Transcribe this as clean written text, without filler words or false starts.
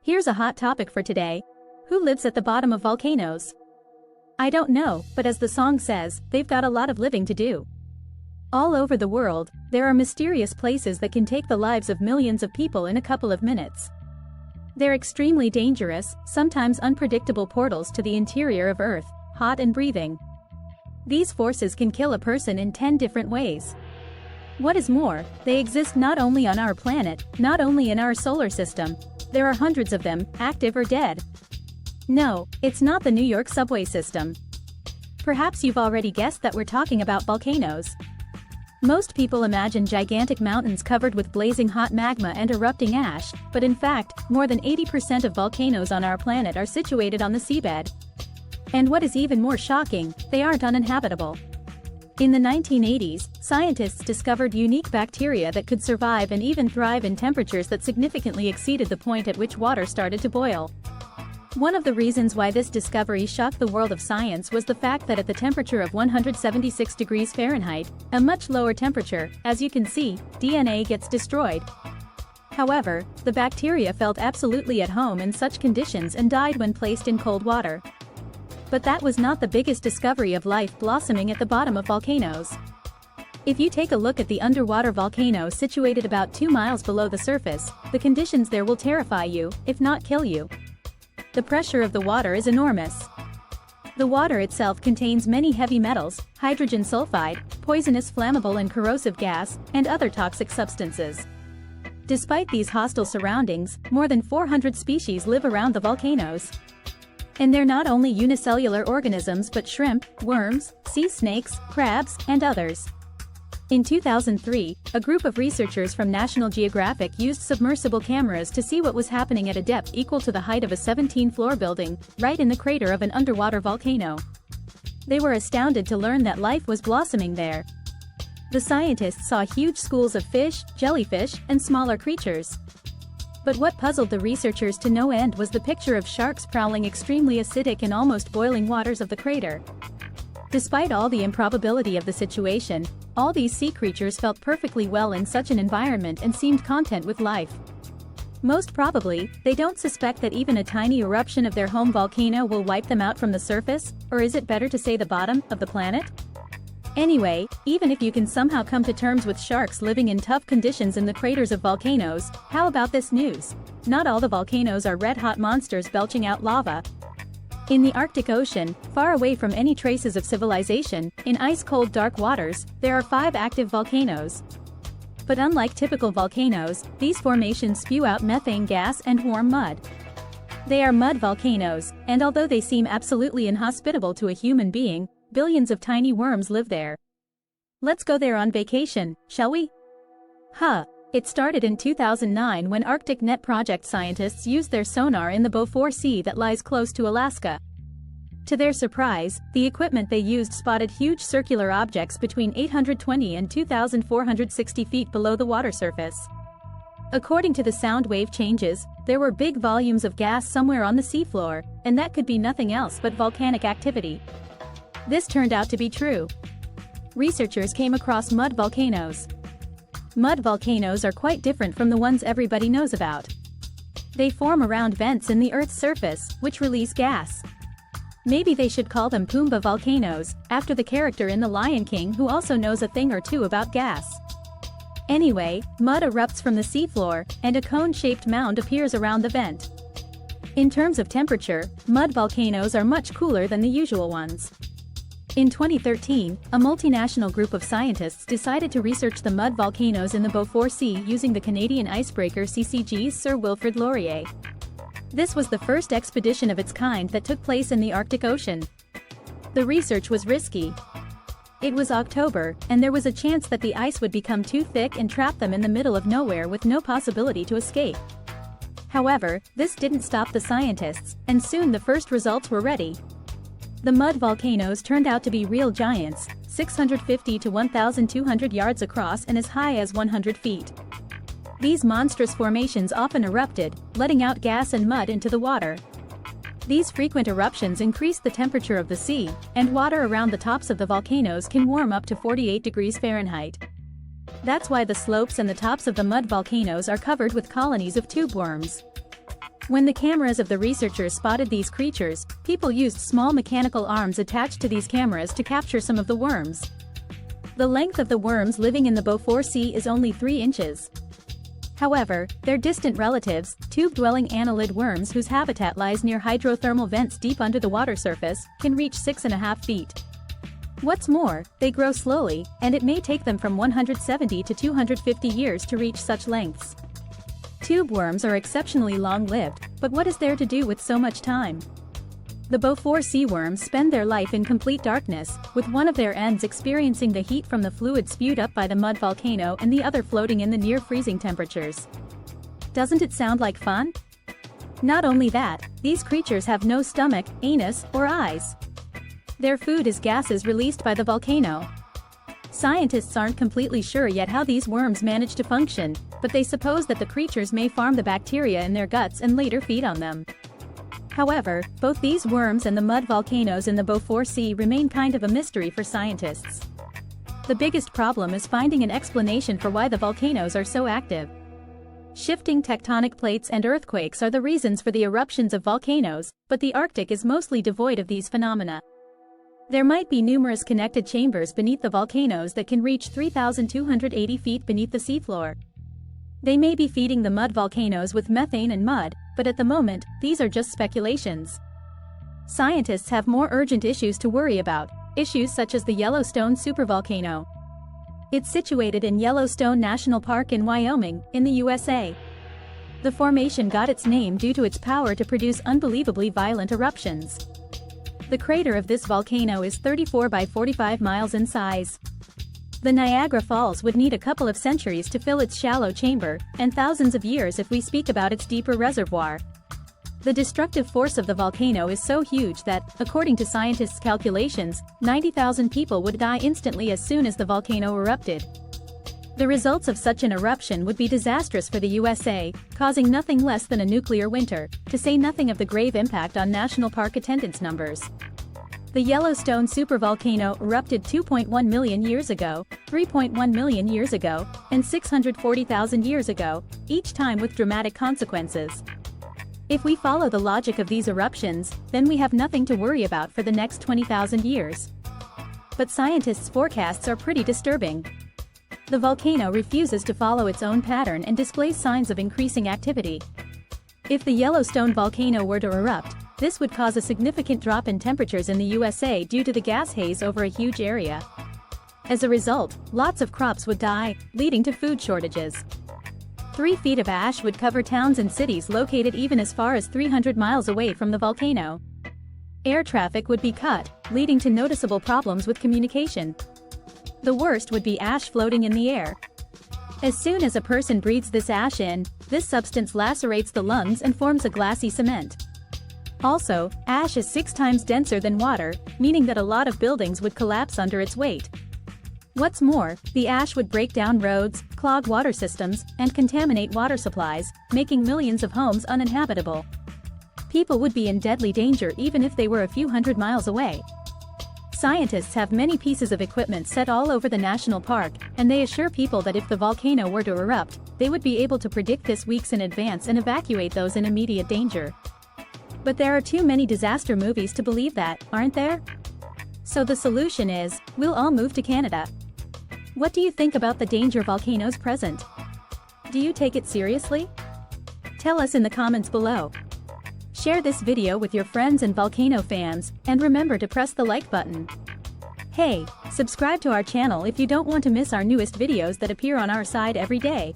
Here's a hot topic for today. Who lives at the bottom of volcanoes? I don't know, but as the song says, they've got a lot of living to do. All over the world, there are mysterious places that can take the lives of millions of people in a couple of minutes. They're extremely dangerous, sometimes unpredictable portals to the interior of Earth, hot and breathing. These forces can kill a person in 10 different ways. What is more, they exist not only on our planet, not only in our solar system. There are hundreds of them, active or dead. No, it's not the New York subway system. Perhaps you've already guessed that we're talking about volcanoes. Most people imagine gigantic mountains covered with blazing hot magma and erupting ash, but in fact, more than 80% of volcanoes on our planet are situated on the seabed. And what is even more shocking, they aren't uninhabitable. In the 1980s, scientists discovered unique bacteria that could survive and even thrive in temperatures that significantly exceeded the point at which water started to boil. One of the reasons why this discovery shocked the world of science was the fact that at the temperature of 176 degrees Fahrenheit, a much lower temperature, as you can see, DNA gets destroyed. However, the bacteria felt absolutely at home in such conditions and died when placed in cold water. But that was not the biggest discovery of life blossoming at the bottom of volcanoes. If you take a look at the underwater volcano situated about 2 miles below the surface, the conditions there will terrify you, if not kill you. The pressure of the water is enormous. The water itself contains many heavy metals, hydrogen sulfide, poisonous flammable and corrosive gas, and other toxic substances. Despite these hostile surroundings, more than 400 species live around the volcanoes. And they're not only unicellular organisms but shrimp, worms, sea snakes, crabs, and others. In 2003, a group of researchers from National Geographic used submersible cameras to see what was happening at a depth equal to the height of a 17-floor building, right in the crater of an underwater volcano. They were astounded to learn that life was blossoming there. The scientists saw huge schools of fish, jellyfish, and smaller creatures. But what puzzled the researchers to no end was the picture of sharks prowling extremely acidic and almost boiling waters of the crater. Despite all the improbability of the situation, all these sea creatures felt perfectly well in such an environment and seemed content with life. Most probably, they don't suspect that even a tiny eruption of their home volcano will wipe them out from the surface, or is it better to say the bottom, of the planet? Anyway, even if you can somehow come to terms with sharks living in tough conditions in the craters of volcanoes, how about this news? Not all the volcanoes are red-hot monsters belching out lava. In the Arctic Ocean, far away from any traces of civilization, in ice-cold dark waters, there are 5 active volcanoes. But unlike typical volcanoes, these formations spew out methane gas and warm mud. They are mud volcanoes, and although they seem absolutely inhospitable to a human being, billions of tiny worms live there. Let's go there on vacation, shall we? It started in 2009 when Arctic Net Project scientists used their sonar in the Beaufort Sea that lies close to Alaska. To their surprise, the equipment they used spotted huge circular objects between 820 and 2,460 feet below the water surface. According to the sound wave changes, there were big volumes of gas somewhere on the seafloor, and that could be nothing else but volcanic activity. This turned out to be true. Researchers came across mud volcanoes. Mud volcanoes are quite different from the ones everybody knows about. They form around vents in the Earth's surface, which release gas. Maybe they should call them Pumbaa volcanoes, after the character in The Lion King who also knows a thing or two about gas. Anyway, mud erupts from the seafloor, and a cone-shaped mound appears around the vent. In terms of temperature, mud volcanoes are much cooler than the usual ones. In 2013, a multinational group of scientists decided to research the mud volcanoes in the Beaufort Sea using the Canadian icebreaker CCG's Sir Wilfrid Laurier. This was the first expedition of its kind that took place in the Arctic Ocean. The research was risky. It was October, and there was a chance that the ice would become too thick and trap them in the middle of nowhere with no possibility to escape. However, this didn't stop the scientists, and soon the first results were ready. The mud volcanoes turned out to be real giants, 650 to 1,200 yards across and as high as 100 feet. These monstrous formations often erupted, letting out gas and mud into the water. These frequent eruptions increase the temperature of the sea, and water around the tops of the volcanoes can warm up to 48 degrees Fahrenheit. That's why the slopes and the tops of the mud volcanoes are covered with colonies of tube worms. When the cameras of the researchers spotted these creatures, people used small mechanical arms attached to these cameras to capture some of the worms. The length of the worms living in the Beaufort Sea is only 3 inches. However, their distant relatives, tube-dwelling annelid worms whose habitat lies near hydrothermal vents deep under the water surface, can reach 6.5 feet. What's more, they grow slowly, and it may take them from 170 to 250 years to reach such lengths. Tube worms are exceptionally long-lived, but what is there to do with so much time? The Beaufort sea worms spend their life in complete darkness, with one of their ends experiencing the heat from the fluid spewed up by the mud volcano and the other floating in the near-freezing temperatures. Doesn't it sound like fun? Not only that, these creatures have no stomach, anus, or eyes. Their food is gases released by the volcano. Scientists aren't completely sure yet how these worms manage to function, but they suppose that the creatures may farm the bacteria in their guts and later feed on them. However, both these worms and the mud volcanoes in the Beaufort Sea remain kind of a mystery for scientists. The biggest problem is finding an explanation for why the volcanoes are so active. Shifting tectonic plates and earthquakes are the reasons for the eruptions of volcanoes, but the Arctic is mostly devoid of these phenomena. There might be numerous connected chambers beneath the volcanoes that can reach 3,280 feet beneath the seafloor. They may be feeding the mud volcanoes with methane and mud, but at the moment, these are just speculations. Scientists have more urgent issues to worry about, issues such as the Yellowstone supervolcano. It's situated in Yellowstone National Park in Wyoming, in the USA. The formation got its name due to its power to produce unbelievably violent eruptions. The crater of this volcano is 34 by 45 miles in size. The Niagara Falls would need a couple of centuries to fill its shallow chamber, and thousands of years if we speak about its deeper reservoir. The destructive force of the volcano is so huge that, according to scientists' calculations, 90,000 people would die instantly as soon as the volcano erupted. The results of such an eruption would be disastrous for the USA, causing nothing less than a nuclear winter, to say nothing of the grave impact on national park attendance numbers. The Yellowstone supervolcano erupted 2.1 million years ago, 3.1 million years ago, and 640,000 years ago, each time with dramatic consequences. If we follow the logic of these eruptions, then we have nothing to worry about for the next 20,000 years. But scientists' forecasts are pretty disturbing. The volcano refuses to follow its own pattern and displays signs of increasing activity. If the Yellowstone volcano were to erupt, this would cause a significant drop in temperatures in the USA due to the gas haze over a huge area. As a result, lots of crops would die, leading to food shortages. 3 feet of ash would cover towns and cities located even as far as 300 miles away from the volcano. Air traffic would be cut, leading to noticeable problems with communication. The worst would be ash floating in the air. As soon as a person breathes this ash in, this substance lacerates the lungs and forms a glassy cement. Also, ash is 6 times denser than water, meaning that a lot of buildings would collapse under its weight. What's more, the ash would break down roads, clog water systems, and contaminate water supplies, making millions of homes uninhabitable. People would be in deadly danger even if they were a few hundred miles away. Scientists have many pieces of equipment set all over the national park, and they assure people that if the volcano were to erupt, they would be able to predict this weeks in advance and evacuate those in immediate danger. But there are too many disaster movies to believe that, aren't there? So the solution is, we'll all move to Canada. What do you think about the danger volcanoes present? Do you take it seriously? Tell us in the comments below. Share this video with your friends and volcano fans, and remember to press the like button. Hey, subscribe to our channel if you don't want to miss our newest videos that appear on our side every day.